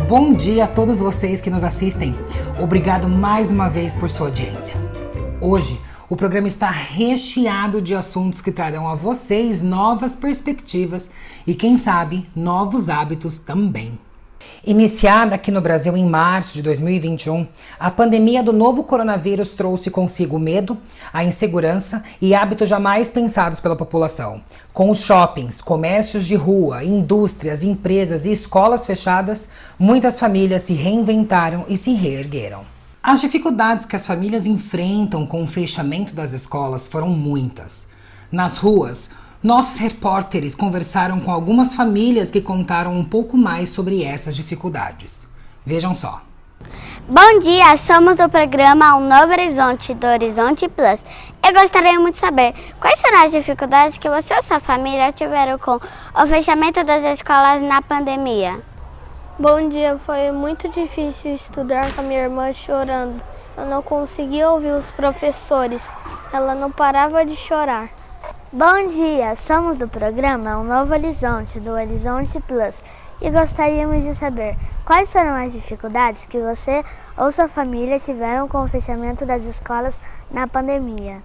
Bom dia a todos vocês que nos assistem. Obrigado mais uma vez por sua audiência. Hoje, o programa está recheado de assuntos que trarão a vocês novas perspectivas e, quem sabe, novos hábitos também. Iniciada aqui no Brasil em março de 2021, a pandemia do novo coronavírus trouxe consigo o medo, a insegurança e hábitos jamais pensados pela população. Com os shoppings, comércios de rua, indústrias, empresas e escolas fechadas, muitas famílias se reinventaram e se reergueram. As dificuldades que as famílias enfrentam com o fechamento das escolas foram muitas. Nas ruas, nossos repórteres conversaram com algumas famílias que contaram um pouco mais sobre essas dificuldades. Vejam só. Bom dia, somos do programa Um Novo Horizonte, do Horizonte Plus. Eu gostaria muito de saber quais serão as dificuldades que você ou sua família tiveram com o fechamento das escolas na pandemia. Bom dia, foi muito difícil estudar com a minha irmã chorando. Eu não conseguia ouvir os professores, ela não parava de chorar. Bom dia, somos do programa Um Novo Horizonte, do Horizonte Plus, e gostaríamos de saber quais foram as dificuldades que você ou sua família tiveram com o fechamento das escolas na pandemia.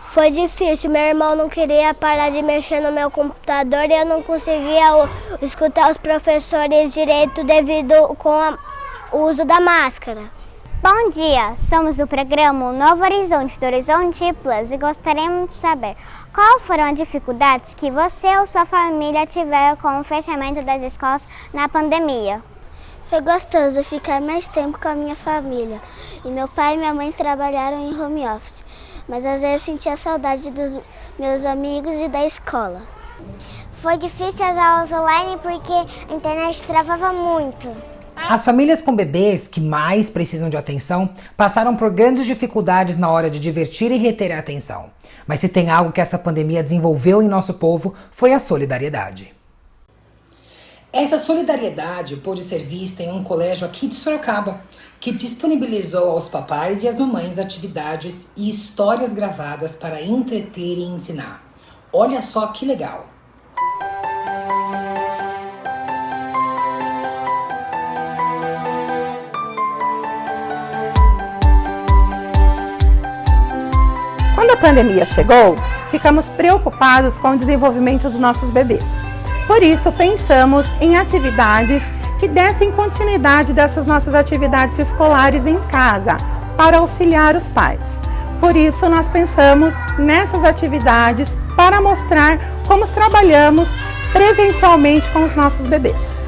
Foi difícil, meu irmão não queria parar de mexer no meu computador e eu não conseguia escutar os professores direito devido ao uso da máscara. Bom dia, somos do programa Um Novo Horizonte, do Horizonte Plus, e gostaríamos de saber quais foram as dificuldades que você ou sua família tiveram com o fechamento das escolas na pandemia. Foi gostoso ficar mais tempo com a minha família, e meu pai e minha mãe trabalharam em home office, mas às vezes sentia saudade dos meus amigos e da escola. Foi difícil as aulas online porque a internet travava muito. As famílias com bebês que mais precisam de atenção passaram por grandes dificuldades na hora de divertir e reter a atenção. Mas se tem algo que essa pandemia desenvolveu em nosso povo, foi a solidariedade. Essa solidariedade pôde ser vista em um colégio aqui de Sorocaba, que disponibilizou aos papais e às mamães atividades e histórias gravadas para entreter e ensinar. Olha só que legal! Quando a pandemia chegou, ficamos preocupados com o desenvolvimento dos nossos bebês. Por isso, pensamos em atividades que dessem continuidade dessas nossas atividades escolares em casa, para auxiliar os pais. Por isso, nós pensamos nessas atividades para mostrar como trabalhamos presencialmente com os nossos bebês.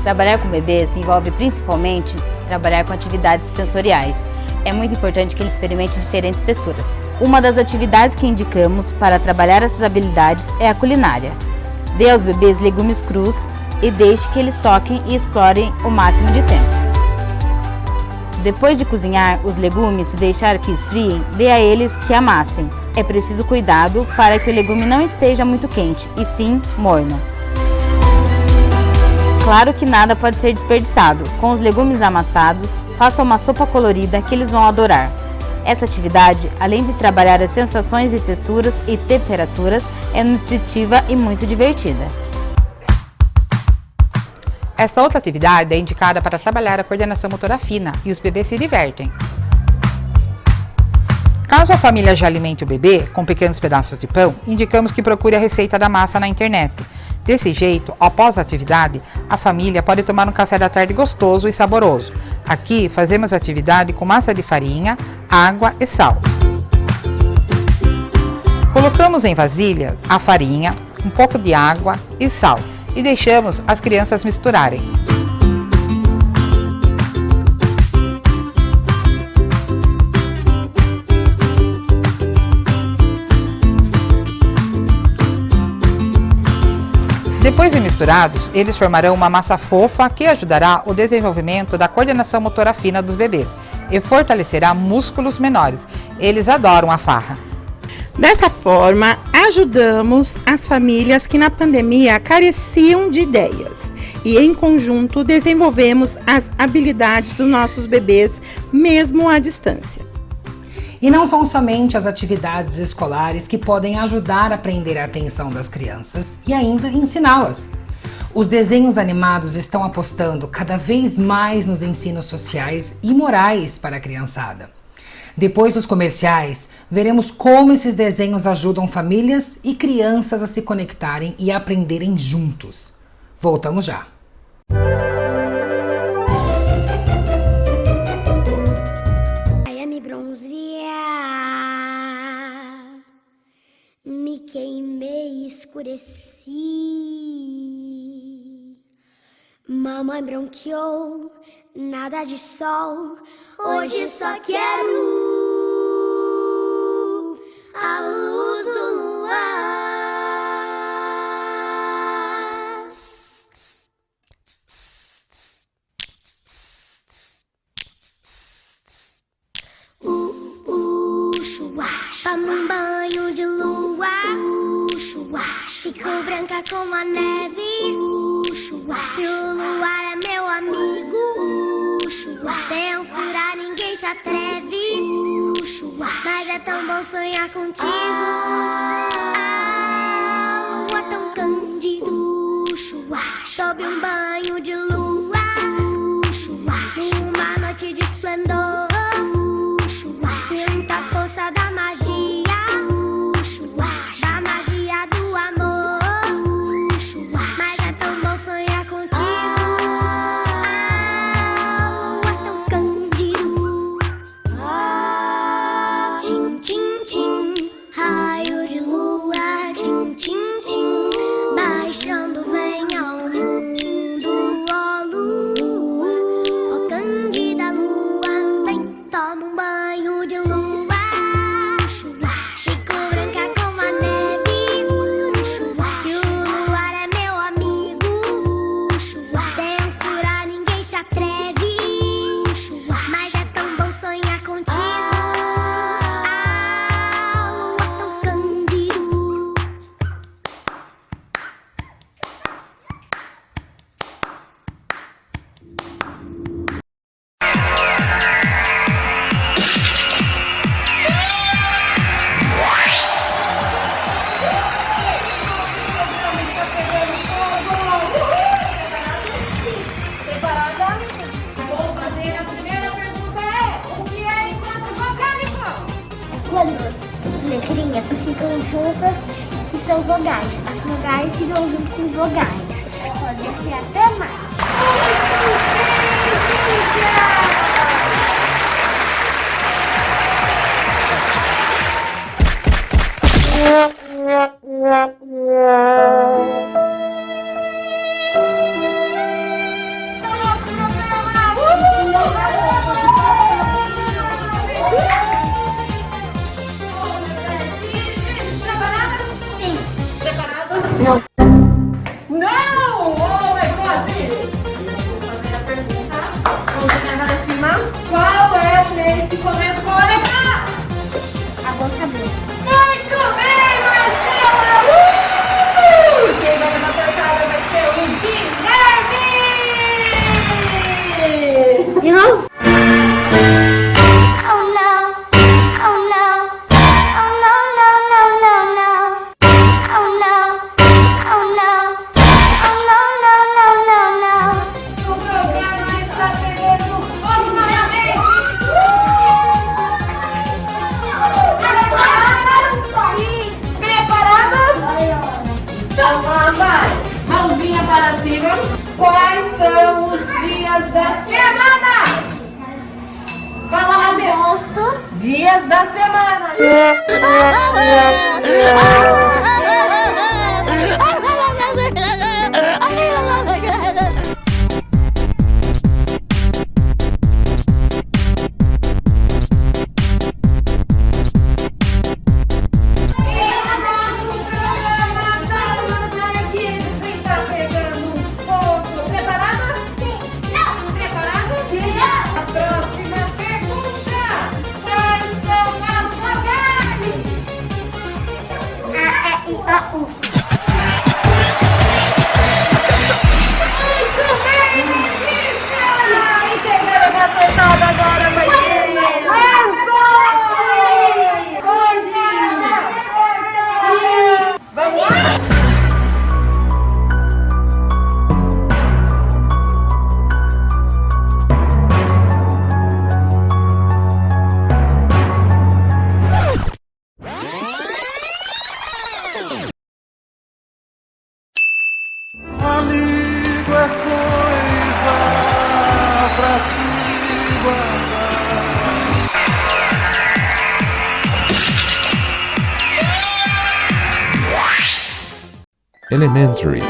Trabalhar com bebês envolve principalmente trabalhar com atividades sensoriais. É muito importante que ele experimente diferentes texturas. Uma das atividades que indicamos para trabalhar essas habilidades é a culinária. Dê aos bebês legumes crus e deixe que eles toquem e explorem o máximo de tempo. Depois de cozinhar os legumes e deixar que esfriem, dê a eles que amassem. É preciso cuidado para que o legume não esteja muito quente, e sim morno. Claro que nada pode ser desperdiçado. Com os legumes amassados, faça uma sopa colorida que eles vão adorar. Essa atividade, além de trabalhar as sensações e texturas e temperaturas, é nutritiva e muito divertida. Esta outra atividade é indicada para trabalhar a coordenação motora fina e os bebês se divertem. Caso a família já alimente o bebê com pequenos pedaços de pão, indicamos que procure a receita da massa na internet. Desse jeito, após a atividade, a família pode tomar um café da tarde gostoso e saboroso. Aqui fazemos a atividade com massa de farinha, água e sal. Colocamos em vasilha a farinha, um pouco de água e sal e deixamos as crianças misturarem. Depois de misturados, eles formarão uma massa fofa que ajudará o desenvolvimento da coordenação motora fina dos bebês e fortalecerá músculos menores. Eles adoram a farra. Dessa forma, ajudamos as famílias que na pandemia careciam de ideias e, em conjunto, desenvolvemos as habilidades dos nossos bebês, mesmo à distância. E não são somente as atividades escolares que podem ajudar a prender a atenção das crianças e ainda ensiná-las. Os desenhos animados estão apostando cada vez mais nos ensinos sociais e morais para a criançada. Depois dos comerciais, veremos como esses desenhos ajudam famílias e crianças a se conectarem e a aprenderem juntos. Voltamos já. Me bronzear, me queimei, escureci. Mamãe bronqueou, nada de sol. Hoje só quero a luz do luar. Chua, toma um banho de lua. Chua, fico branca como a neve. Chua, se o luar é meu amigo. Chua, sem furar ninguém se atreve. Chua, mas é tão bom sonhar contigo. Ah, lua tão cândido. Chua, sob um banho de lua. Chua, numa noite de esplendor. Sinto a força da magia, da magia do amor. Mas é tão bom sonhar contigo. Ah, lua tão cândido. Tchim, tchim, tchim, raio de lua. Tchim, tchim, tchim, baixando vem ao mundo. Ó lua, ó cândida lua, vem, toma um banho de lua. Fico branca como a neve. Se o luar é meu amigo. Sem furar ninguém se atreve. Mas é tão bom sonhar contigo. Ah, lua tão cândido. Quando letrinhas ficam juntas, que são vogais. As vogais ficam junto com vogais. Pode ser até mais. Qual é o mês que começa com a letra A? Agosto, abril. Muito bem, Marcela! Quem vai levar a tortada vai ser o Guilherme! De novo? Oh no, oh no, oh no, no, no, no, no. Oh no, oh no, oh no, no, no, no, no. O programa está pegando fogo novamente! Preparados? Então vai! Mãozinha para cima. Quais são os dias da semana? Fala lá dentro. Agosto. Dias da semana. Elementary.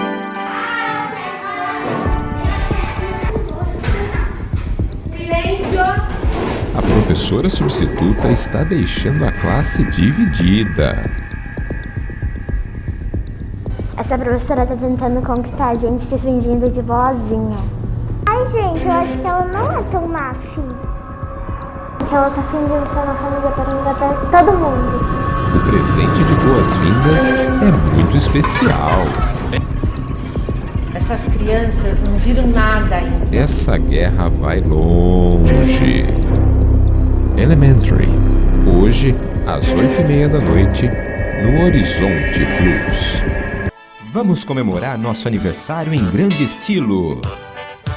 A professora substituta está deixando a classe dividida. Essa professora tá tentando conquistar a gente se fingindo de boazinha. Ai, gente, eu acho que ela não é tão má assim. Ela tá fingindo ser nossa amiga para engatar todo mundo. O presente de boas-vindas é muito especial. Essas crianças não viram nada ainda. Essa guerra vai longe. Elementary. Hoje, às 8h30 da noite, no Horizonte Plus. Vamos comemorar nosso aniversário em grande estilo.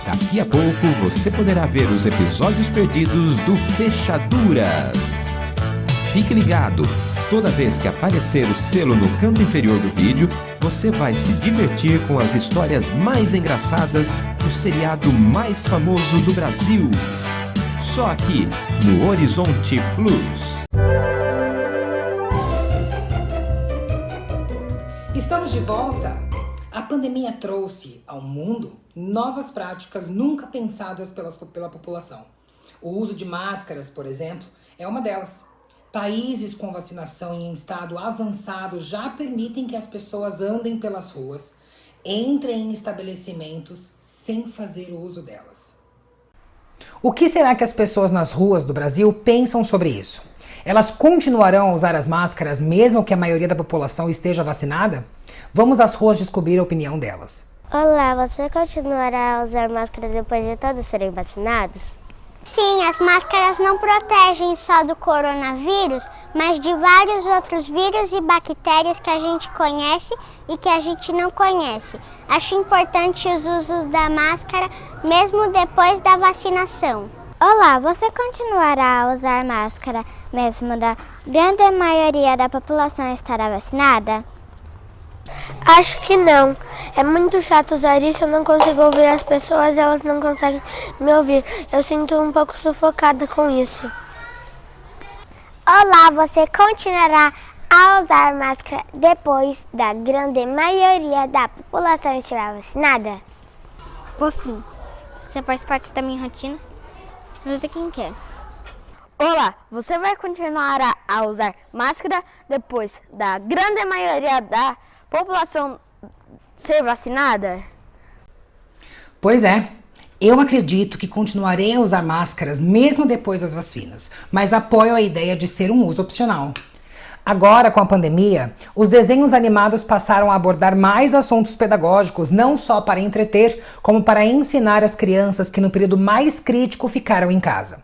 Daqui a pouco você poderá ver os episódios perdidos do Fechaduras. Fique ligado, toda vez que aparecer o selo no canto inferior do vídeo, você vai se divertir com as histórias mais engraçadas do seriado mais famoso do Brasil. Só aqui no Horizonte Plus. Estamos de volta. A pandemia trouxe ao mundo novas práticas nunca pensadas pela população. O uso de máscaras, por exemplo, é uma delas. Países com vacinação em estado avançado já permitem que as pessoas andem pelas ruas, entrem em estabelecimentos sem fazer uso delas. O que será que as pessoas nas ruas do Brasil pensam sobre isso? Elas continuarão a usar as máscaras mesmo que a maioria da população esteja vacinada? Vamos às ruas descobrir a opinião delas. Olá, você continuará a usar máscara depois de todos serem vacinados? Sim, as máscaras não protegem só do coronavírus, mas de vários outros vírus e bactérias que a gente conhece e que a gente não conhece. Acho importante os usos da máscara mesmo depois da vacinação. Olá, você continuará a usar máscara mesmo da grande maioria da população estará vacinada? Acho que não. É muito chato usar isso, eu não consigo ouvir as pessoas, elas não conseguem me ouvir. Eu sinto um pouco sufocada com isso. Olá, você continuará a usar máscara depois da grande maioria da população estiver vacinada? Vou sim. Você faz parte da minha rotina? Você quem quer? Olá, você vai continuar a usar máscara depois da grande maioria da população ser vacinada? Pois é, eu acredito que continuarei a usar máscaras mesmo depois das vacinas, mas apoio a ideia de ser um uso opcional. Agora, com a pandemia, os desenhos animados passaram a abordar mais assuntos pedagógicos, não só para entreter, como para ensinar as crianças que no período mais crítico ficaram em casa.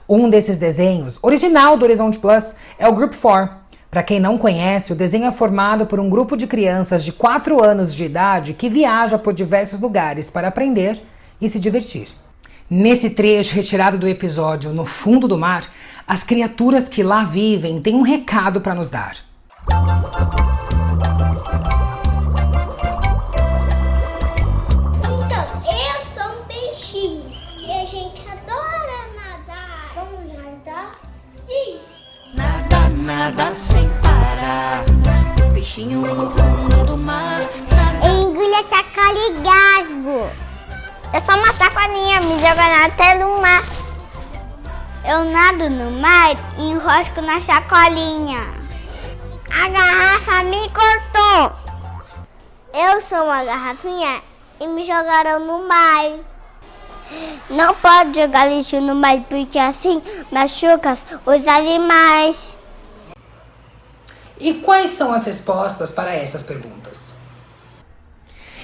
Um desses desenhos, original do Horizonte Plus, é o Group 4. Para quem não conhece, o desenho é formado por um grupo de crianças de 4 anos de idade que viaja por diversos lugares para aprender e se divertir. Nesse trecho retirado do episódio No Fundo do Mar, as criaturas que lá vivem têm um recado para nos dar. Então, eu sou um peixinho e a gente adora nadar. Vamos nadar? Sim! Nada, nada sem parar. Um peixinho no fundo do mar. Engulha, sacola e gasgo. Eu sou uma sacolinha, me joga na tela do mar. Eu nado no mar e enrosco na sacolinha. A garrafa me cortou. Eu sou uma garrafinha e me jogaram no mar. Não pode jogar lixo no mar porque assim machuca os animais. E quais são as respostas para essas perguntas?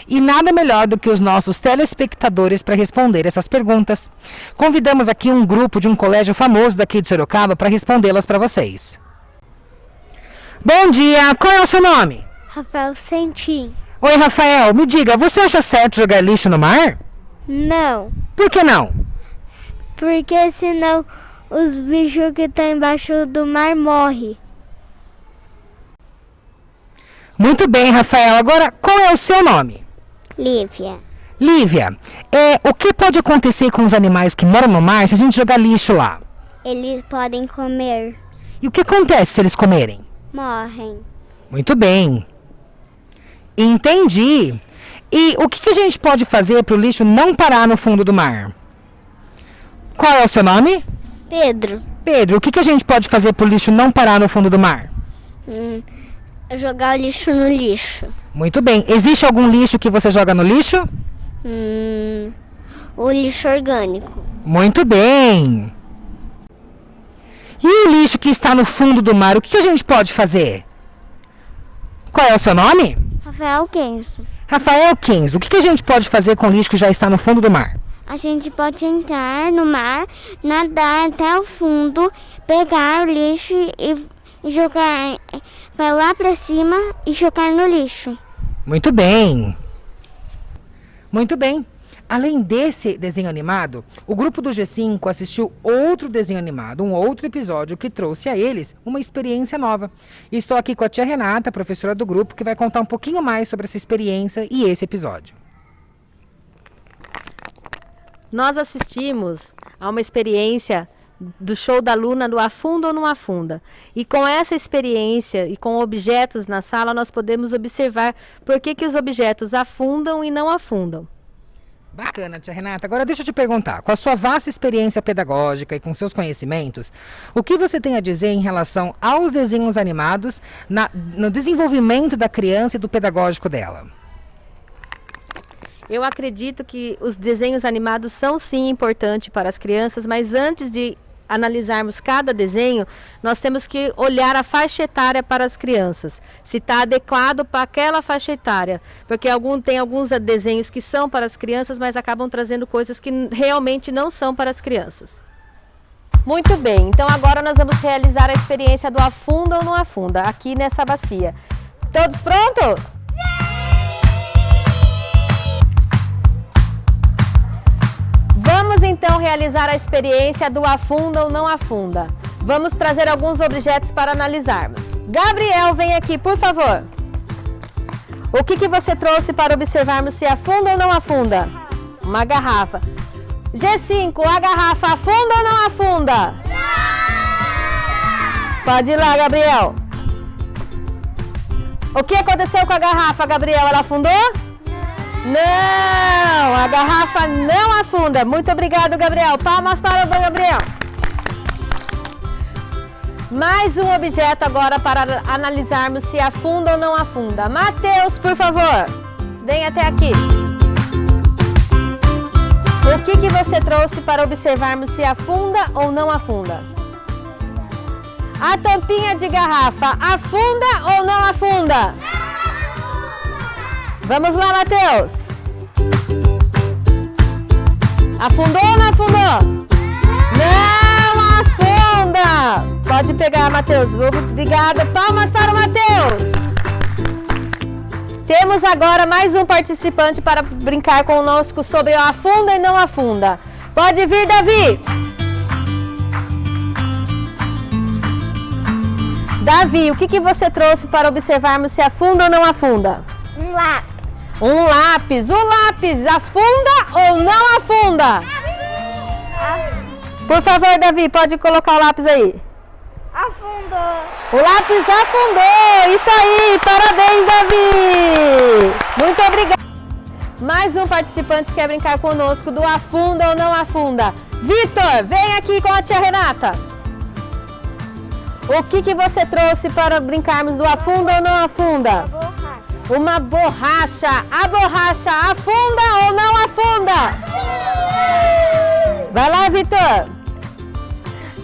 E nada melhor do que os nossos telespectadores para responder essas perguntas. Convidamos aqui um grupo de um colégio famoso daqui de Sorocaba para respondê-las para vocês. Bom dia, qual é o seu nome? Rafael Sentim. Oi, Rafael, me diga, você acha certo jogar lixo no mar? Não, Por que não? porque senão os bichos que estão embaixo do mar morrem. Muito bem, Rafael. Agora, qual é o seu nome? Lívia. Lívia, o que pode acontecer com os animais que moram no mar se a gente jogar lixo lá? Eles podem comer. E o que acontece se eles comerem? Morrem. Muito bem. Entendi. E o que a gente pode fazer para o lixo não parar no fundo do mar? Qual é o seu nome? Pedro, Pedro, o que a gente pode fazer para o lixo não parar no fundo do mar? jogar o lixo no lixo. Muito bem. Existe algum lixo que você joga no lixo? O lixo orgânico. Muito bem. E o lixo que está no fundo do mar, o que a gente pode fazer? Qual é o seu nome? Rafael Kenzo. Rafael Kenzo, o que a gente pode fazer com o lixo que já está no fundo do mar? A gente pode entrar no mar, nadar até o fundo, pegar o lixo e jogar, vai lá pra cima e jogar no lixo. Muito bem. Muito bem. Além desse desenho animado, o grupo do G5 assistiu outro desenho animado, um outro episódio que trouxe a eles uma experiência nova. E estou aqui com a tia Renata, professora do grupo, que vai contar um pouquinho mais sobre essa experiência e esse episódio. Nós assistimos a uma experiência do show da Luna do Afunda ou Não Afunda. E com essa experiência e com objetos na sala, nós podemos observar por que os objetos afundam e não afundam. Bacana, tia Renata. Agora deixa eu te perguntar, com a sua vasta experiência pedagógica e com seus conhecimentos, o que você tem a dizer em relação aos desenhos animados no desenvolvimento da criança e do pedagógico dela? Eu acredito que os desenhos animados são sim importantes para as crianças, mas antes de analisarmos cada desenho, nós temos que olhar a faixa etária para as crianças, se está adequado para aquela faixa etária, porque tem alguns desenhos que são para as crianças, mas acabam trazendo coisas que realmente não são para as crianças. Muito bem, então agora nós vamos realizar a experiência do Afunda ou Não Afunda, aqui nessa bacia. Todos prontos? Vamos então realizar a experiência do Afunda ou Não Afunda. Vamos trazer alguns objetos para analisarmos. Gabriel, vem aqui, por favor. O que você trouxe para observarmos se afunda ou não afunda? Uma garrafa. G5, a garrafa afunda ou não afunda? Pode ir lá, Gabriel. O que aconteceu com a garrafa, Gabriel? Ela afundou? Não, a garrafa não afunda. Muito obrigado, Gabriel. Palmas para o Gabriel. Mais um objeto agora para analisarmos se afunda ou não afunda. Matheus, por favor, vem até aqui. O que você trouxe para observarmos se afunda ou não afunda? A tampinha de garrafa afunda ou não afunda? Vamos lá, Matheus. Afundou ou não afundou? Não afunda! Pode pegar, Matheus. Obrigada. Palmas para o Matheus. Temos agora mais um participante para brincar conosco sobre o afunda e não afunda. Pode vir, Davi. Davi, o que você trouxe para observarmos se afunda ou não afunda? Um lápis. Um lápis. O lápis afunda ou não afunda? Por favor, Davi, pode colocar o lápis aí. Afundou. O lápis afundou. Isso aí. Parabéns, Davi. Muito obrigada. Mais um participante quer brincar conosco do afunda ou não afunda. Vitor, vem aqui com a tia Renata. O que você trouxe para brincarmos do afunda ou não afunda? Uma borracha. A borracha afunda ou não afunda? Vai lá, Vitor.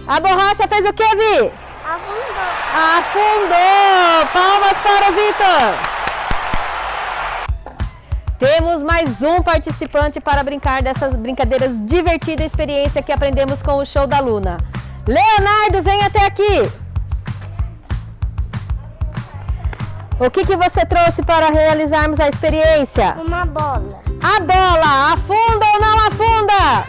A borracha fez o que, Vi? Afundou. Afundou. Palmas para o Vitor. Temos mais um participante para brincar dessas brincadeiras divertidas, experiência que aprendemos com o show da Luna. Leonardo, vem até aqui. O que você trouxe para realizarmos a experiência? Uma bola. A bola, afunda ou não afunda?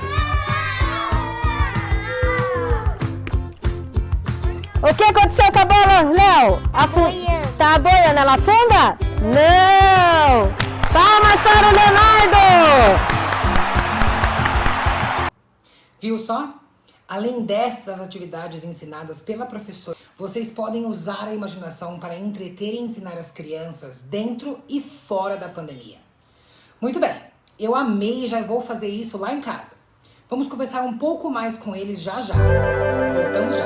O que aconteceu com a bola, Léo? Boiando. Tá boiando, ela afunda? Não! Palmas para o Leonardo! Viu só? Além dessas atividades ensinadas pela professora, vocês podem usar a imaginação para entreter e ensinar as crianças dentro e fora da pandemia. Muito bem, eu amei e já vou fazer isso lá em casa. Vamos conversar um pouco mais com eles já já. Voltamos já.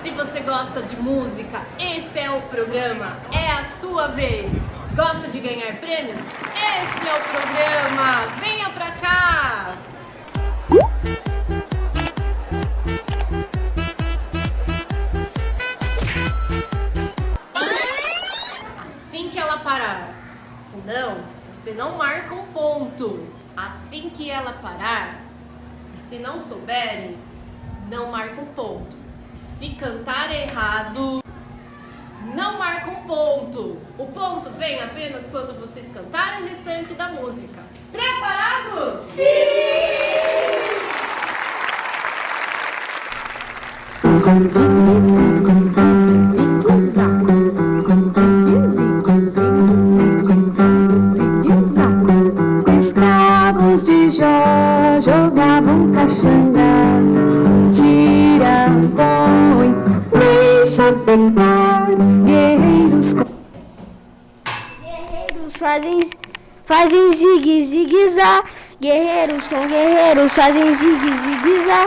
Se você gosta de música, esse é o programa, é a sua vez. Gosta de ganhar prêmios? Este é o programa, venha pra cá! Assim que ela parar, senão você não marca um ponto. Assim que ela parar, e se não souberem, não marca um ponto. Se cantar errado, não marca um ponto. O ponto vem apenas quando vocês cantarem o restante da música. Preparados? Escravos de Jó jogavam caxanga, tira, põe, deixa afetar. Guerreiros fazem zigue, zigue-zá. Guerreiros com guerreiros fazem zigue, zigue-zá.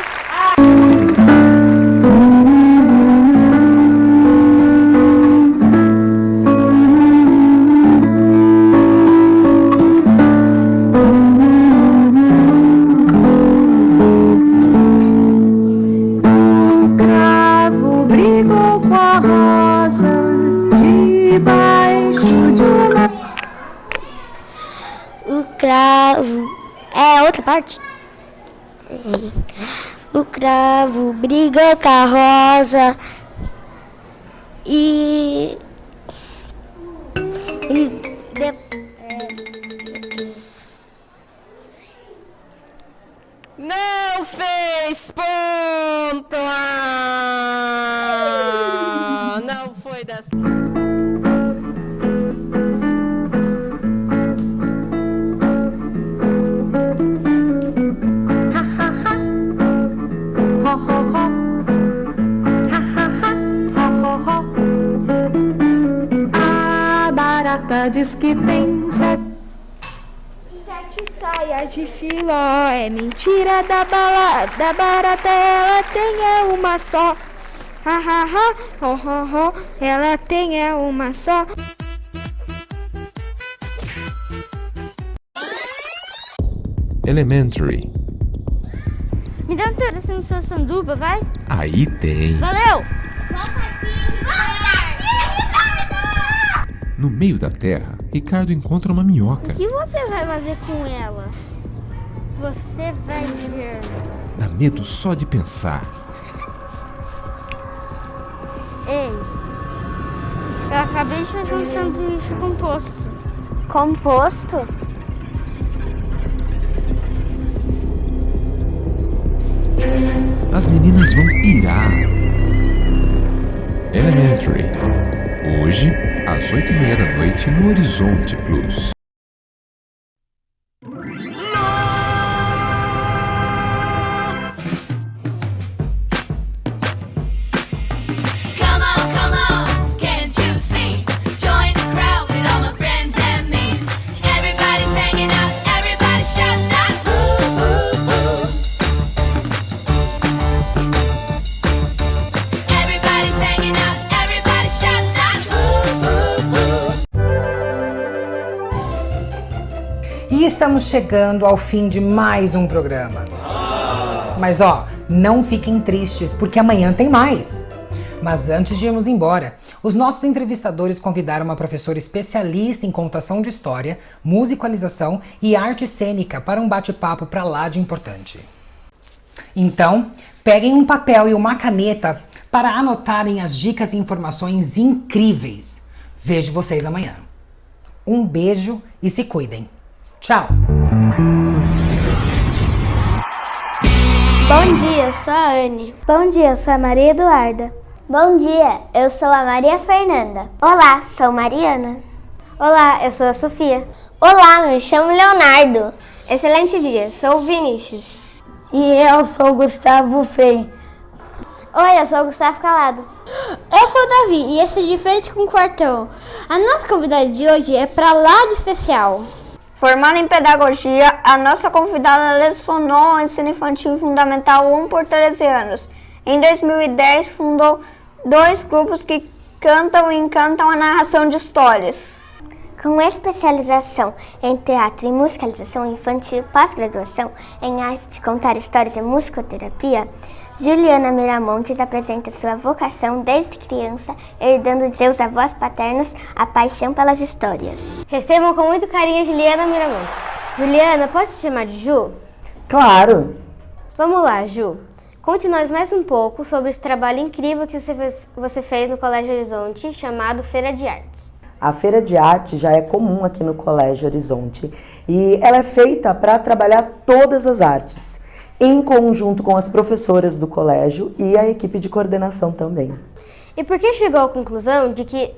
O cravo brigou com a rosa debaixo de uma... O cravo... É outra parte? O cravo briga com a rosa e Não fez ponto! Ah, não foi dessa. A barata diz que tem sete Saia de filó, é mentira da barata, ela tem é uma só. Ha ha ha, ho ho ho, ela tem é uma só. Elementary. Me dá um pedacinho do seu sanduba, vai? Aí tem. Valeu! No meio da terra, Ricardo encontra uma minhoca. O que você vai fazer com ela? Você vai ver. Dá medo só de pensar. Ei, eu acabei de fazer um sanduíche composto. Composto? As meninas vão pirar. Elementary. Hoje, às 20h30 no Horizonte Plus. E estamos chegando ao fim de mais um programa. Mas ó, não fiquem tristes, porque amanhã tem mais. Mas antes de irmos embora, os nossos entrevistadores convidaram uma professora especialista em contação de história, musicalização e arte cênica para um bate-papo pra lá de importante. Então, peguem um papel e uma caneta para anotarem as dicas e informações incríveis. Vejo vocês amanhã. Um beijo e se cuidem. Tchau! Bom dia, eu sou a Anne. Bom dia, eu sou a Maria Eduarda. Bom dia, eu sou a Maria Fernanda. Olá, sou Mariana. Olá, eu sou a Sofia. Olá, me chamo Leonardo. Excelente dia, sou o Vinícius. E eu sou o Gustavo Frei. Oi, eu sou o Gustavo Calado. Eu sou o Davi e esse é de frente com o quartão. A nossa convidada de hoje é pra lá de especial. Formada em pedagogia, a nossa convidada lecionou o ensino infantil fundamental 1 por 13 anos. Em 2010, fundou 2 grupos que cantam e encantam a narração de histórias. Com especialização em teatro e musicalização infantil, pós-graduação em arte de contar histórias e musicoterapia, Juliana Miramontes apresenta sua vocação desde criança, herdando de seus avós paternos a paixão pelas histórias. Recebam com muito carinho a Juliana Miramontes. Juliana, posso te chamar de Ju? Claro! Vamos lá, Ju. Conte-nos mais um pouco sobre esse trabalho incrível que você fez no Colégio Horizonte, chamado Feira de Artes. A Feira de Arte já é comum aqui no Colégio Horizonte e ela é feita para trabalhar todas as artes, em conjunto com as professoras do colégio e a equipe de coordenação também. E por que chegou à conclusão de que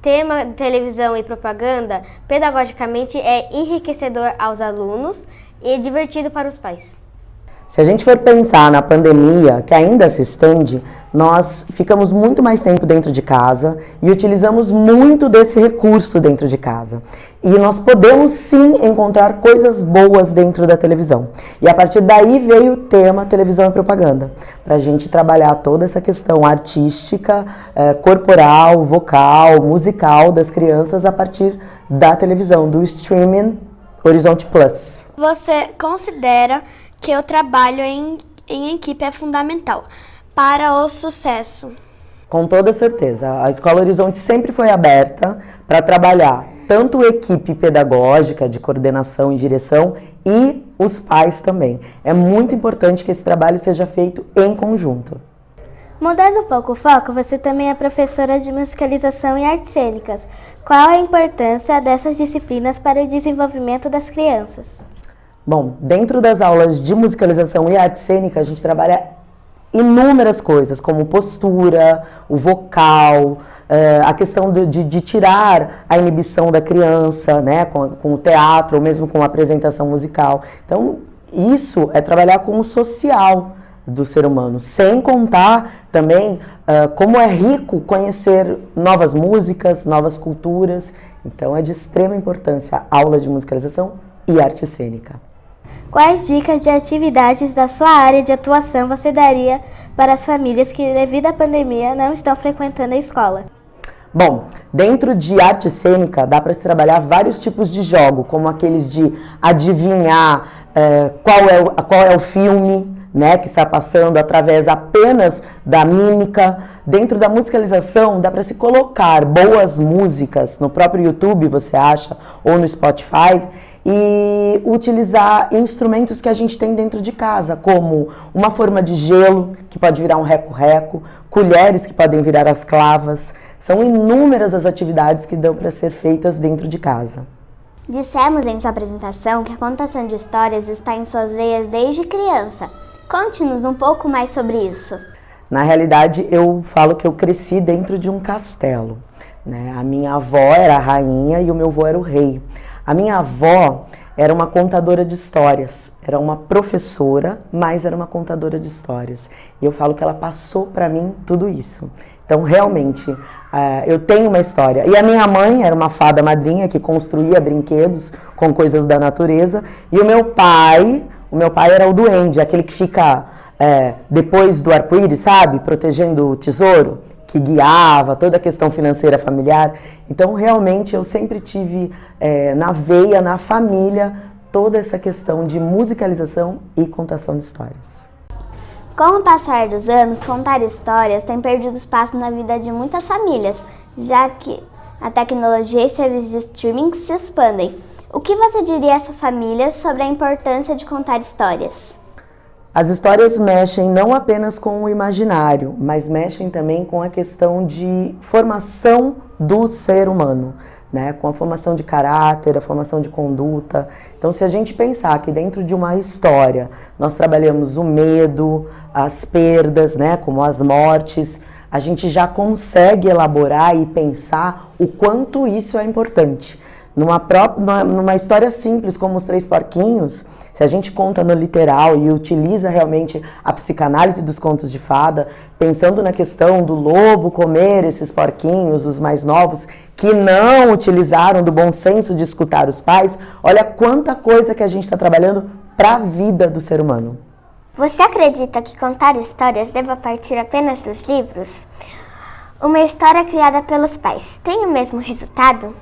tema, televisão e propaganda pedagogicamente é enriquecedor aos alunos e divertido para os pais? Se a gente for pensar na pandemia, que ainda se estende, nós ficamos muito mais tempo dentro de casa e utilizamos muito desse recurso dentro de casa. E nós podemos sim encontrar coisas boas dentro da televisão. E a partir daí veio o tema televisão e propaganda, para a gente trabalhar toda essa questão artística, corporal, vocal, musical das crianças a partir da televisão, do streaming Horizonte Plus. Você considera que o trabalho em equipe é fundamental para o sucesso? Com toda certeza. A Escola Horizonte sempre foi aberta para trabalhar tanto equipe pedagógica, de coordenação e direção, e os pais também. É muito importante que esse trabalho seja feito em conjunto. Mudando um pouco o foco, você também é professora de musicalização e artes cênicas. Qual a importância dessas disciplinas para o desenvolvimento das crianças? Bom, dentro das aulas de musicalização e arte cênica, a gente trabalha inúmeras coisas, como postura, o vocal, a questão de tirar a inibição da criança, né, com o teatro ou mesmo com a apresentação musical. Então, isso é trabalhar com o social do ser humano, sem contar também como é rico conhecer novas músicas, novas culturas. Então, é de extrema importância a aula de musicalização e arte cênica. Quais dicas de atividades da sua área de atuação você daria para as famílias que, devido à pandemia, não estão frequentando a escola? Bom, dentro de arte cênica dá para se trabalhar vários tipos de jogo, como aqueles de adivinhar qual é o filme, né, que está passando através apenas da mímica. Dentro da musicalização dá para se colocar boas músicas no próprio YouTube, você acha, ou no Spotify, e utilizar instrumentos que a gente tem dentro de casa, como uma forma de gelo, que pode virar um reco-reco, colheres que podem virar as clavas. São inúmeras as atividades que dão para ser feitas dentro de casa. Dissemos em sua apresentação que a contação de histórias está em suas veias desde criança. Conte-nos um pouco mais sobre isso. Na realidade, eu falo que eu cresci dentro de um castelo, né? A minha avó era a rainha e o meu avô era o rei. A minha avó era uma contadora de histórias, era uma professora, mas era uma contadora de histórias. E eu falo que ela passou para mim tudo isso. Então, realmente, eu tenho uma história. E a minha mãe era uma fada madrinha que construía brinquedos com coisas da natureza. E o meu pai era o duende, aquele que fica depois do arco-íris, sabe? Protegendo o tesouro, que guiava toda a questão financeira familiar. Então, realmente, eu sempre tive na veia, na família, toda essa questão de musicalização e contação de histórias. Com o passar dos anos, contar histórias tem perdido espaço na vida de muitas famílias, já que a tecnologia e serviços de streaming se expandem. O que você diria a essas famílias sobre a importância de contar histórias? As histórias mexem não apenas com o imaginário, mas mexem também com a questão de formação do ser humano, né? Com a formação de caráter, a formação de conduta. Então, se a gente pensar que dentro de uma história nós trabalhamos o medo, as perdas, né? Como as mortes, a gente já consegue elaborar e pensar o quanto isso é importante. Numa história simples como Os Três Porquinhos, se a gente conta no literal e utiliza realmente a psicanálise dos contos de fada, pensando na questão do lobo comer esses porquinhos, os mais novos, que não utilizaram do bom senso de escutar os pais, olha quanta coisa que a gente está trabalhando para a vida do ser humano. Você acredita que contar histórias deva partir apenas dos livros? Uma história criada pelos pais tem o mesmo resultado?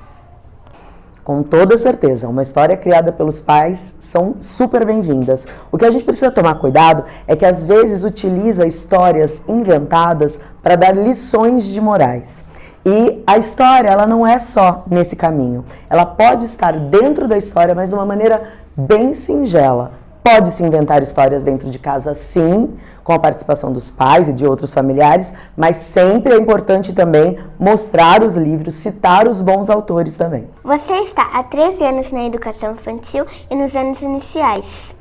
Com toda certeza, uma história criada pelos pais são super bem-vindas. O que a gente precisa tomar cuidado é que às vezes utiliza histórias inventadas para dar lições de morais. E a história, ela não é só nesse caminho. Ela pode estar dentro da história, mas de uma maneira bem singela. Pode-se inventar histórias dentro de casa, sim, com a participação dos pais e de outros familiares, mas sempre é importante também mostrar os livros, citar os bons autores também. Você está há 13 anos na educação infantil e nos anos iniciais.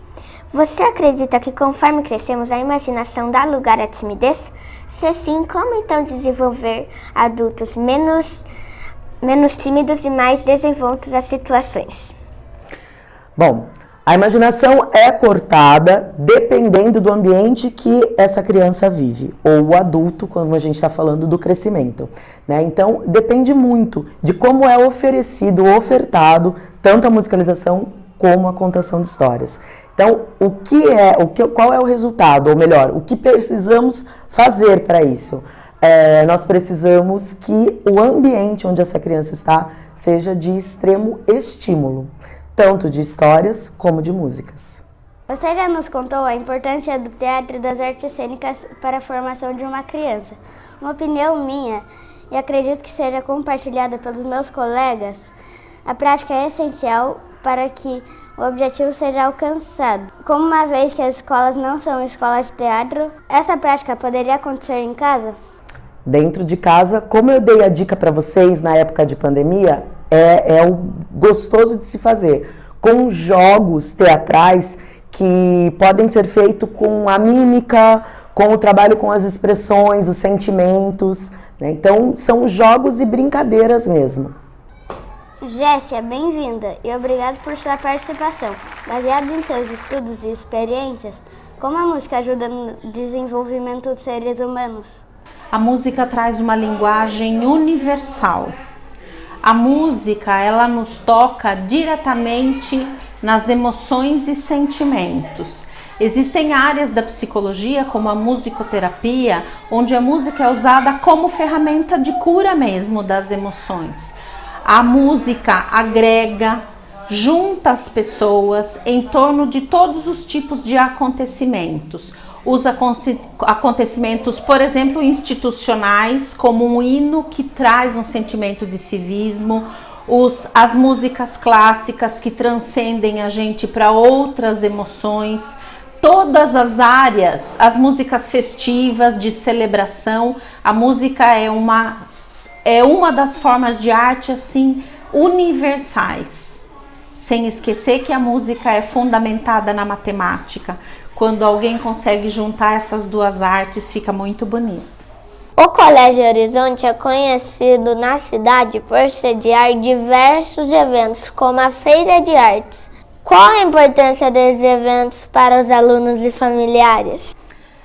Você acredita que conforme crescemos a imaginação dá lugar à timidez? Se sim, como então desenvolver adultos menos tímidos e mais desenvoltos às situações? Bom, a imaginação é cortada dependendo do ambiente que essa criança vive, ou o adulto, quando a gente está falando do crescimento, né? Então, depende muito de como é ofertado, tanto a musicalização como a contação de histórias. Então, qual é o resultado, ou melhor, o que precisamos fazer para isso? Nós precisamos que o ambiente onde essa criança está seja de extremo estímulo, tanto de histórias como de músicas. Você já nos contou a importância do teatro e das artes cênicas para a formação de uma criança. Uma opinião minha, e acredito que seja compartilhada pelos meus colegas, a prática é essencial para que o objetivo seja alcançado. Como uma vez que as escolas não são escolas de teatro, essa prática poderia acontecer em casa? Dentro de casa, como eu dei a dica para vocês na época de pandemia, é o gostoso de se fazer, com jogos teatrais que podem ser feitos com a mímica, com o trabalho com as expressões, os sentimentos, né? Então, são jogos e brincadeiras mesmo. Jéssica, bem-vinda e obrigado por sua participação. Baseado em seus estudos e experiências, como a música ajuda no desenvolvimento dos seres humanos? A música traz uma linguagem universal. A música, ela nos toca diretamente nas emoções e sentimentos. Existem áreas da psicologia, como a musicoterapia, onde a música é usada como ferramenta de cura mesmo das emoções. A música agrega, junta as pessoas em torno de todos os tipos de acontecimentos. Os acontecimentos, por exemplo, institucionais, como um hino que traz um sentimento de civismo, as músicas clássicas que transcendem a gente para outras emoções, todas as áreas, as músicas festivas de celebração. A música é uma das formas de arte assim universais, sem esquecer que a música é fundamentada na matemática. Quando alguém consegue juntar essas duas artes, fica muito bonito. O Colégio Horizonte é conhecido na cidade por sediar diversos eventos, como a Feira de Artes. Qual a importância desses eventos para os alunos e familiares?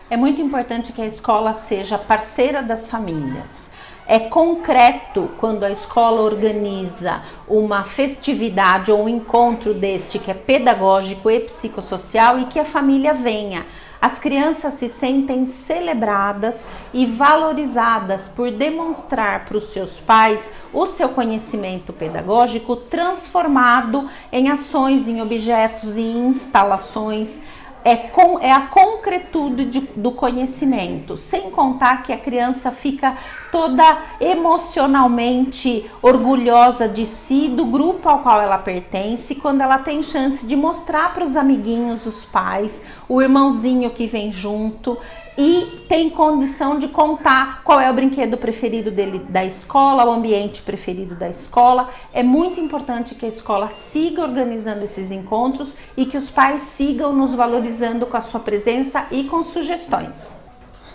É muito importante que a escola seja parceira das famílias. É concreto quando a escola organiza uma festividade ou um encontro deste que é pedagógico e psicossocial e que a família venha. As crianças se sentem celebradas e valorizadas por demonstrar para os seus pais o seu conhecimento pedagógico transformado em ações, em objetos e instalações. É a concretude do conhecimento, sem contar que a criança fica toda emocionalmente orgulhosa de si, do grupo ao qual ela pertence, quando ela tem chance de mostrar para os amiguinhos, os pais, o irmãozinho que vem junto e tem condição de contar qual é o brinquedo preferido dele da escola, o ambiente preferido da escola. É muito importante que a escola siga organizando esses encontros e que os pais sigam nos valorizando com a sua presença e com sugestões.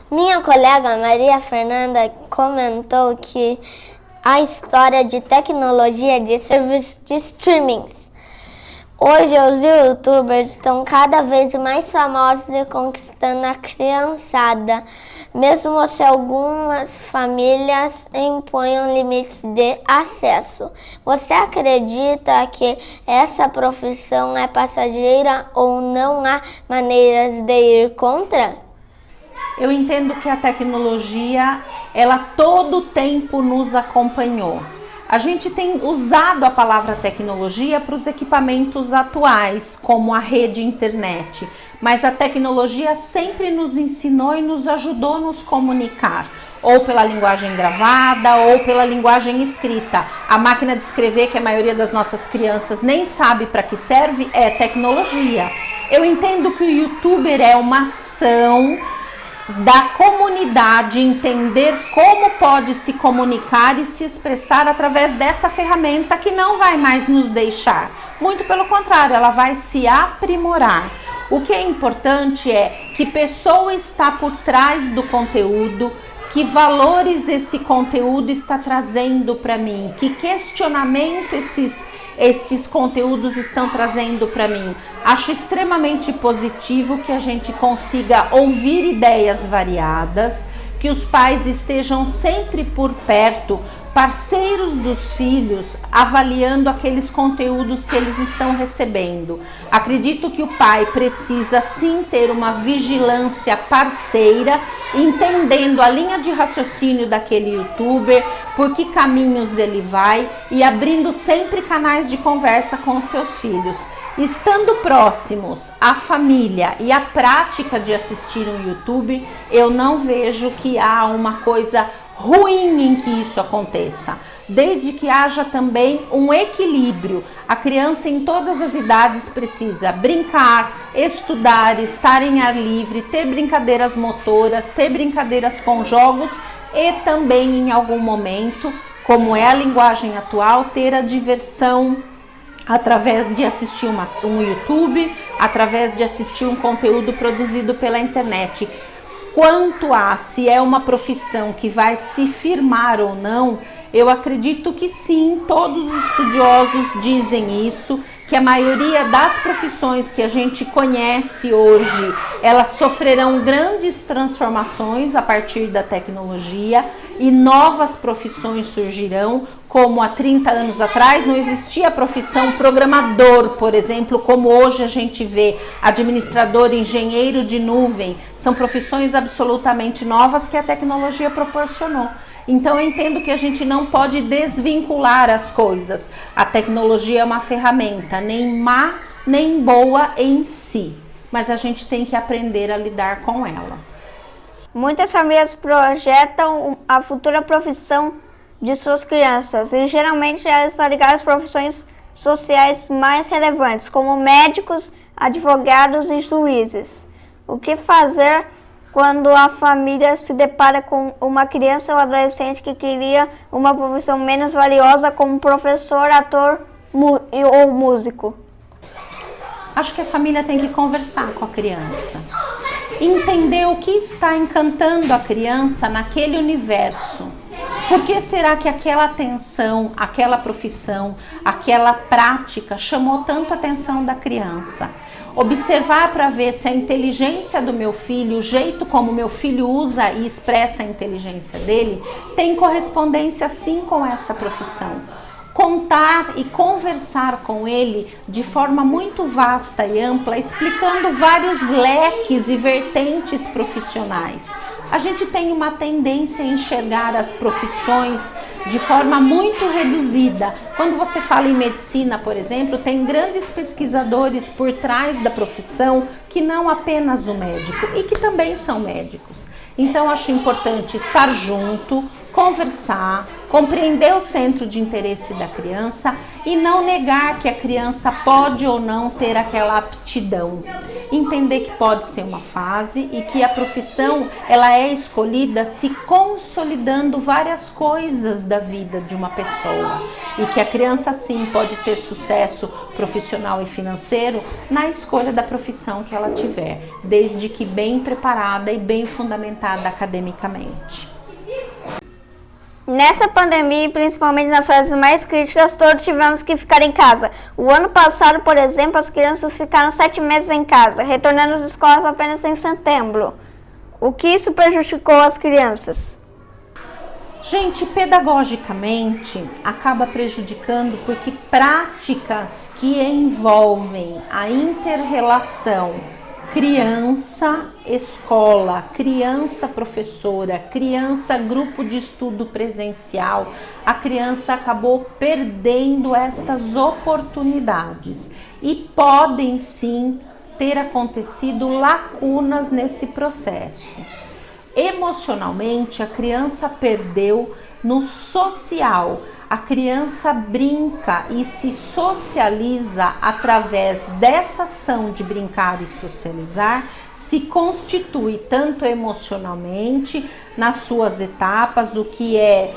Minha colega Maria Fernanda comentou que a história de tecnologia de serviços de streamings. Hoje, os youtubers estão cada vez mais famosos e conquistando a criançada, mesmo se algumas famílias imponham limites de acesso. Você acredita que essa profissão é passageira ou não há maneiras de ir contra? Eu entendo que a tecnologia, ela todo o tempo nos acompanhou. A gente tem usado a palavra tecnologia para os equipamentos atuais, como a rede internet, mas a tecnologia sempre nos ensinou e nos ajudou a nos comunicar, ou pela linguagem gravada, ou pela linguagem escrita. A máquina de escrever, que a maioria das nossas crianças nem sabe para que serve, é tecnologia. Eu entendo que o youtuber é uma ação da comunidade entender como pode se comunicar e se expressar através dessa ferramenta que não vai mais nos deixar. Muito pelo contrário, ela vai se aprimorar. O que é importante é que pessoa está por trás do conteúdo, que valores esse conteúdo está trazendo para mim, que questionamento esses conteúdos estão trazendo para mim. Acho extremamente positivo que a gente consiga ouvir ideias variadas, que os pais estejam sempre por perto, parceiros dos filhos, avaliando aqueles conteúdos que eles estão recebendo. Acredito que o pai precisa sim ter uma vigilância parceira, entendendo a linha de raciocínio daquele youtuber, por que caminhos ele vai e abrindo sempre canais de conversa com os seus filhos. Estando próximos à família e à prática de assistir um YouTube, eu não vejo que há uma coisa ruim em que isso aconteça, desde que haja também um equilíbrio. A criança em todas as idades precisa brincar, estudar, estar em ar livre, ter brincadeiras motoras, ter brincadeiras com jogos e também em algum momento, como é a linguagem atual, ter a diversão através de assistir um YouTube, através de assistir um conteúdo produzido pela internet. Quanto a se é uma profissão que vai se firmar ou não, eu acredito que sim, todos os estudiosos dizem isso, que a maioria das profissões que a gente conhece hoje, elas sofrerão grandes transformações a partir da tecnologia e novas profissões surgirão, como há 30 anos atrás não existia a profissão programador, por exemplo, como hoje a gente vê, administrador, engenheiro de nuvem, são profissões absolutamente novas que a tecnologia proporcionou. Então eu entendo que a gente não pode desvincular as coisas. A tecnologia é uma ferramenta, nem má nem boa em si, mas a gente tem que aprender a lidar com ela. Muitas famílias projetam a futura profissão de suas crianças e geralmente elas estão ligadas às profissões sociais mais relevantes, como médicos, advogados e juízes. O que fazer quando a família se depara com uma criança ou adolescente que queria uma profissão menos valiosa como professor, ator ou músico? Acho que a família tem que conversar com a criança, entender o que está encantando a criança naquele universo. Por que será que aquela atenção, aquela profissão, aquela prática chamou tanto a atenção da criança? Observar para ver se a inteligência do meu filho, o jeito como meu filho usa e expressa a inteligência dele, tem correspondência sim com essa profissão. Contar e conversar com ele de forma muito vasta e ampla, explicando vários leques e vertentes profissionais. A gente tem uma tendência a enxergar as profissões de forma muito reduzida. Quando você fala em medicina, por exemplo, tem grandes pesquisadores por trás da profissão que não apenas o médico e que também são médicos. Então acho importante estar junto, conversar, compreender o centro de interesse da criança e não negar que a criança pode ou não ter aquela aptidão. Entender que pode ser uma fase e que a profissão ela é escolhida se consolidando várias coisas da vida de uma pessoa e que a criança sim pode ter sucesso profissional e financeiro na escolha da profissão que ela tiver, desde que bem preparada e bem fundamentada academicamente. Nessa pandemia, e principalmente nas fases mais críticas, todos tivemos que ficar em casa. O ano passado, por exemplo, as crianças ficaram 7 meses em casa, retornando às escolas apenas em setembro. O que isso prejudicou as crianças? Gente, pedagogicamente acaba prejudicando porque práticas que envolvem a inter-relação criança-escola, criança-professora, criança-grupo de estudo presencial, a criança acabou perdendo estas oportunidades e podem sim ter acontecido lacunas nesse processo. Emocionalmente, a criança perdeu no social. A criança brinca e se socializa através dessa ação de brincar e socializar, se constitui tanto emocionalmente nas suas etapas, o que é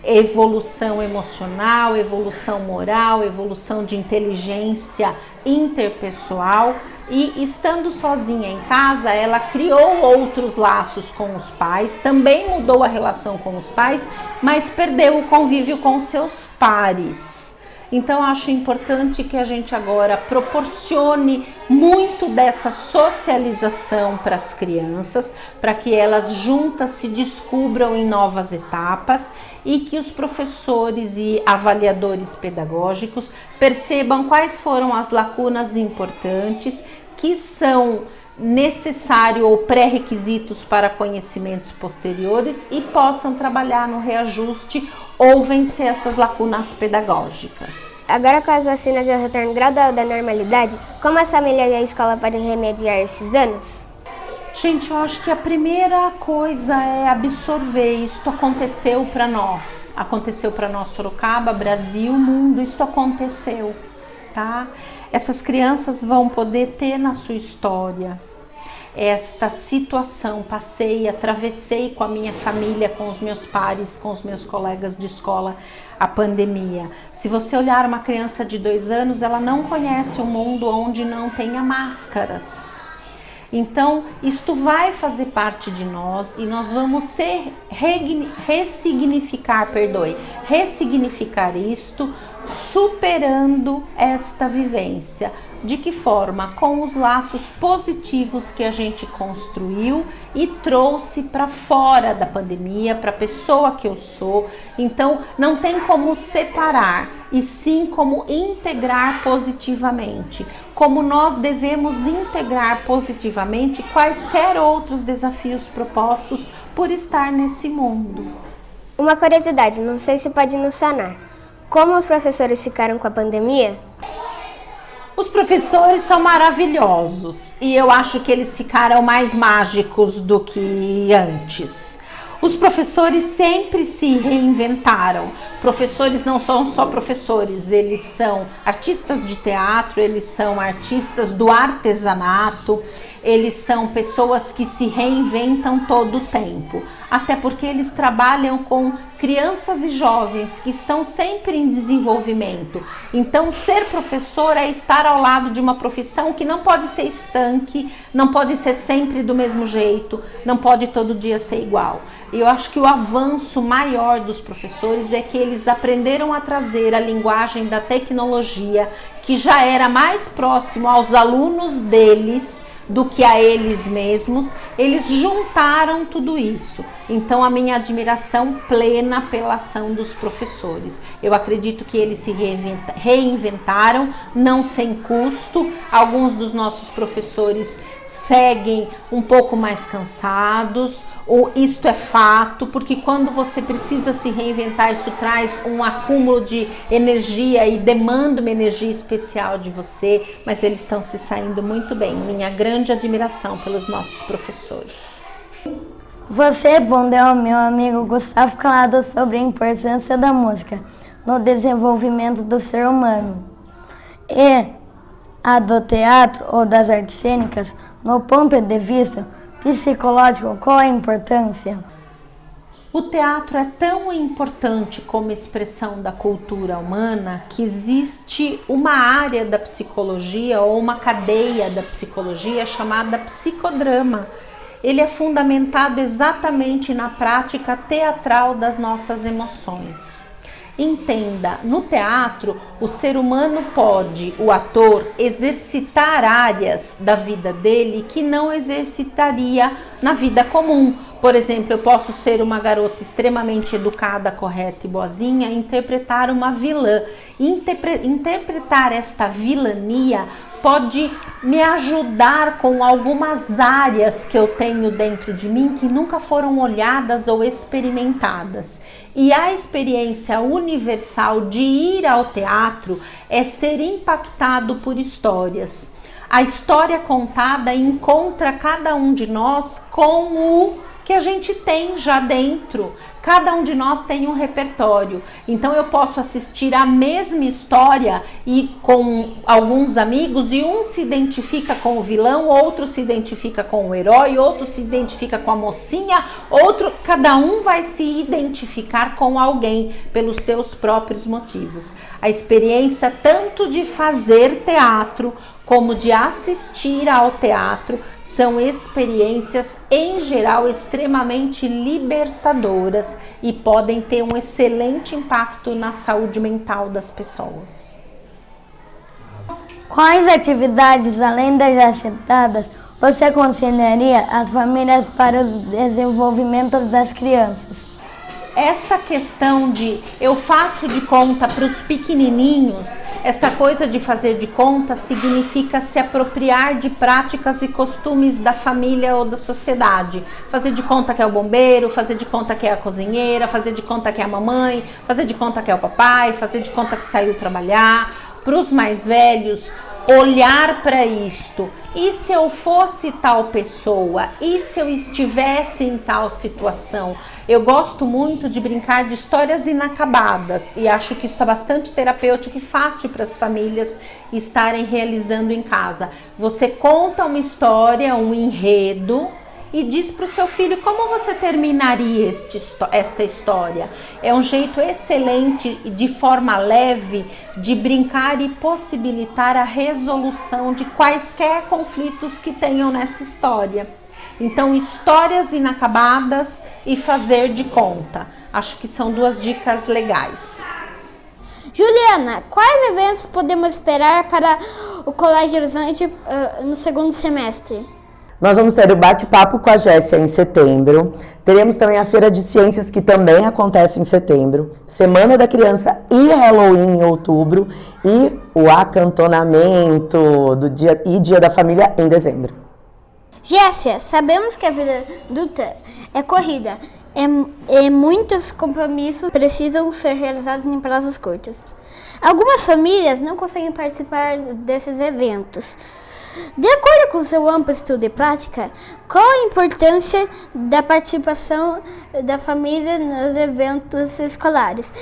evolução emocional, evolução moral, evolução de inteligência interpessoal, e estando sozinha em casa, ela criou outros laços com os pais, também mudou a relação com os pais, mas perdeu o convívio com seus pares. Então, acho importante que a gente agora proporcione muito dessa socialização para as crianças, para que elas juntas se descubram em novas etapas e que os professores e avaliadores pedagógicos percebam quais foram as lacunas importantes que são necessários ou pré-requisitos para conhecimentos posteriores e possam trabalhar no reajuste ou vencer essas lacunas pedagógicas. Agora, com as vacinas e o retorno gradual da normalidade, como as famílias e a escola podem remediar esses danos? Gente, eu acho que a primeira coisa é absorver. Isto aconteceu para nós, Sorocaba, Brasil, mundo, isto aconteceu, tá? Essas crianças vão poder ter na sua história esta situação, atravessei com a minha família, com os meus pares, com os meus colegas de escola, a pandemia. Se você olhar uma criança de 2 anos, ela não conhece um mundo onde não tenha máscaras. Então, isto vai fazer parte de nós e nós vamos ressignificar isto, superando esta vivência. De que forma? Com os laços positivos que a gente construiu e trouxe para fora da pandemia, para a pessoa que eu sou. Então, não tem como separar, e sim como integrar positivamente. Como nós devemos integrar positivamente quaisquer outros desafios propostos por estar nesse mundo. Uma curiosidade, não sei se pode nos sanar. Como os professores ficaram com a pandemia? Os professores são maravilhosos e eu acho que eles ficaram mais mágicos do que antes. Os professores sempre se reinventaram. Professores não são só professores, eles são artistas de teatro, eles são artistas do artesanato, eles são pessoas que se reinventam todo o tempo. Até porque eles trabalham com crianças e jovens que estão sempre em desenvolvimento. Então, ser professor é estar ao lado de uma profissão que não pode ser estanque, não pode ser sempre do mesmo jeito, não pode todo dia ser igual. E eu acho que o avanço maior dos professores é que eles aprenderam a trazer a linguagem da tecnologia, que já era mais próximo aos alunos deles do que a eles mesmos. Eles juntaram tudo isso. Então, a minha admiração plena pela ação dos professores. Eu acredito que eles se reinventaram, não sem custo. Alguns dos nossos professores seguem um pouco mais cansados, ou isto é fato, porque quando você precisa se reinventar, isso traz um acúmulo de energia e demanda uma energia especial de você, mas eles estão se saindo muito bem. Minha grande admiração pelos nossos professores. Você respondeu ao meu amigo Gustavo Calado sobre a importância da música no desenvolvimento do ser humano e a do teatro ou das artes cênicas no ponto de vista psicológico. Qual a importância? O teatro é tão importante como expressão da cultura humana que existe uma área da psicologia ou uma cadeia da psicologia chamada psicodrama. ele é fundamentado exatamente na prática teatral das nossas emoções. Entenda, no teatro, o ser humano pode, o ator, exercitar áreas da vida dele que não exercitaria na vida comum. Por exemplo, eu posso ser uma garota extremamente educada, correta e boazinha e interpretar uma vilã. Interpretar esta vilania pode me ajudar com algumas áreas que eu tenho dentro de mim que nunca foram olhadas ou experimentadas. E a experiência universal de ir ao teatro é ser impactado por histórias. A história contada encontra cada um de nós com o que a gente tem já dentro. Cada um de nós tem um repertório. Então eu posso assistir a mesma história e com alguns amigos e um se identifica com o vilão, outro se identifica com o herói, outro se identifica com a mocinha, cada um vai se identificar com alguém pelos seus próprios motivos. A experiência tanto de fazer teatro como de assistir ao teatro são experiências, em geral, extremamente libertadoras e podem ter um excelente impacto na saúde mental das pessoas. Quais atividades, além das já citadas, você aconselharia as famílias para o desenvolvimento das crianças? Esta questão de eu faço de conta para os pequenininhos, esta coisa de fazer de conta significa se apropriar de práticas e costumes da família ou da sociedade. Fazer de conta que é o bombeiro, fazer de conta que é a cozinheira, fazer de conta que é a mamãe, fazer de conta que é o papai, fazer de conta que saiu trabalhar. Para os mais velhos, olhar para isto. E se eu fosse tal pessoa? E se eu estivesse em tal situação? Eu gosto muito de brincar de histórias inacabadas e acho que isso é bastante terapêutico e fácil para as famílias estarem realizando em casa. Você conta uma história, um enredo e diz para o seu filho como você terminaria esta história. É um jeito excelente, de forma leve, de brincar e possibilitar a resolução de quaisquer conflitos que tenham nessa história. Então, histórias inacabadas e fazer de conta. Acho que são duas dicas legais. Juliana, quais eventos podemos esperar para o Colégio Horizonte no segundo semestre? Nós vamos ter o bate-papo com a Jéssica em setembro. Teremos também a Feira de Ciências, que também acontece em setembro. Semana da Criança e Halloween em outubro. E o acantonamento do Dia da Família em dezembro. Jéssica, sabemos que a vida adulta é corrida e muitos compromissos precisam ser realizados em prazos curtos. Algumas famílias não conseguem participar desses eventos. De acordo com seu amplo estudo e prática, qual a importância da participação da família nos eventos escolares?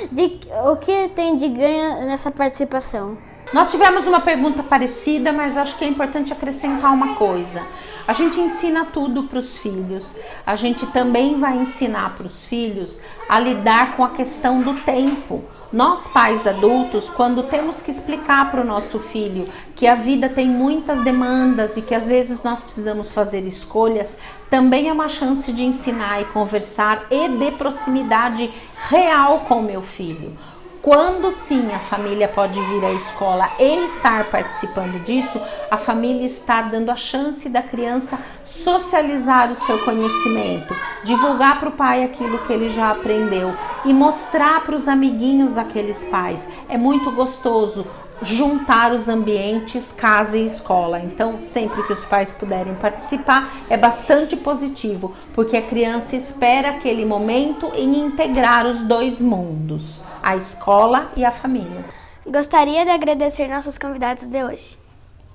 O que tem de ganho nessa participação? Nós tivemos uma pergunta parecida, mas acho que é importante acrescentar uma coisa. A gente ensina tudo para os filhos. A gente também vai ensinar para os filhos a lidar com a questão do tempo. Nós, pais adultos, quando temos que explicar para o nosso filho que a vida tem muitas demandas e que às vezes nós precisamos fazer escolhas, também é uma chance de ensinar e conversar e de proximidade real com o meu filho. Quando sim a família pode vir à escola e estar participando disso, a família está dando a chance da criança socializar o seu conhecimento, divulgar para o pai aquilo que ele já aprendeu e mostrar para os amiguinhos aqueles pais. É muito gostoso juntar os ambientes casa e escola. Então, sempre que os pais puderem participar, é bastante positivo, porque a criança espera aquele momento em integrar os dois mundos, a escola e a família. Gostaria de agradecer nossos convidados de hoje.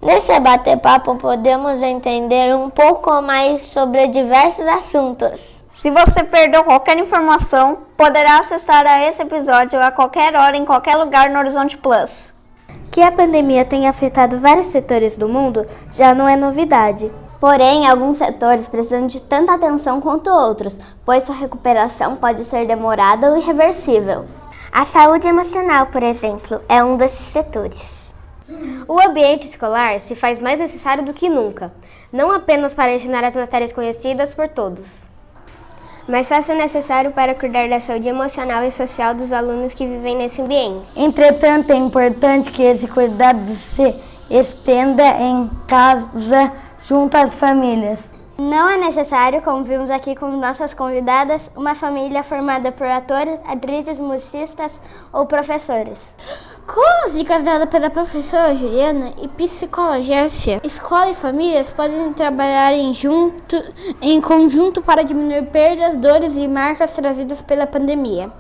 Nesse bate-papo podemos entender um pouco mais sobre diversos assuntos. Se você perdeu qualquer informação, poderá acessar a esse episódio a qualquer hora, em qualquer lugar no Horizonte Plus. Que a pandemia tenha afetado vários setores do mundo já não é novidade. Porém, alguns setores precisam de tanta atenção quanto outros, pois sua recuperação pode ser demorada ou irreversível. A saúde emocional, por exemplo, é um desses setores. O ambiente escolar se faz mais necessário do que nunca, não apenas para ensinar as matérias conhecidas por todos, mas faz-se necessário para cuidar da saúde emocional e social dos alunos que vivem nesse ambiente. Entretanto, é importante que esse cuidado se estenda em casa, junto às famílias. Não é necessário, como vimos aqui com nossas convidadas, uma família formada por atores, atrizes, musicistas ou professores. Com as dicas dadas pela professora Juliana e psicóloga Gércia, escola e famílias podem trabalhar em conjunto para diminuir perdas, dores e marcas trazidas pela pandemia.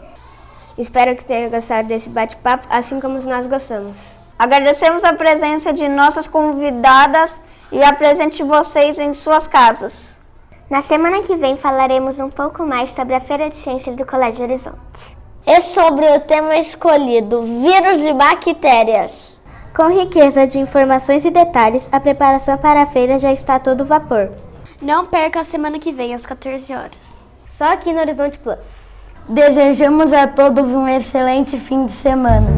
Espero que tenham gostado desse bate-papo, assim como nós gostamos. Agradecemos a presença de nossas convidadas e a presença de vocês em suas casas. Na semana que vem falaremos um pouco mais sobre a Feira de Ciências do Colégio Horizonte. E sobre o tema escolhido, vírus e bactérias. Com riqueza de informações e detalhes, a preparação para a feira já está a todo vapor. Não perca a semana que vem, às 14 horas. Só aqui no Horizonte Plus. Desejamos a todos um excelente fim de semana.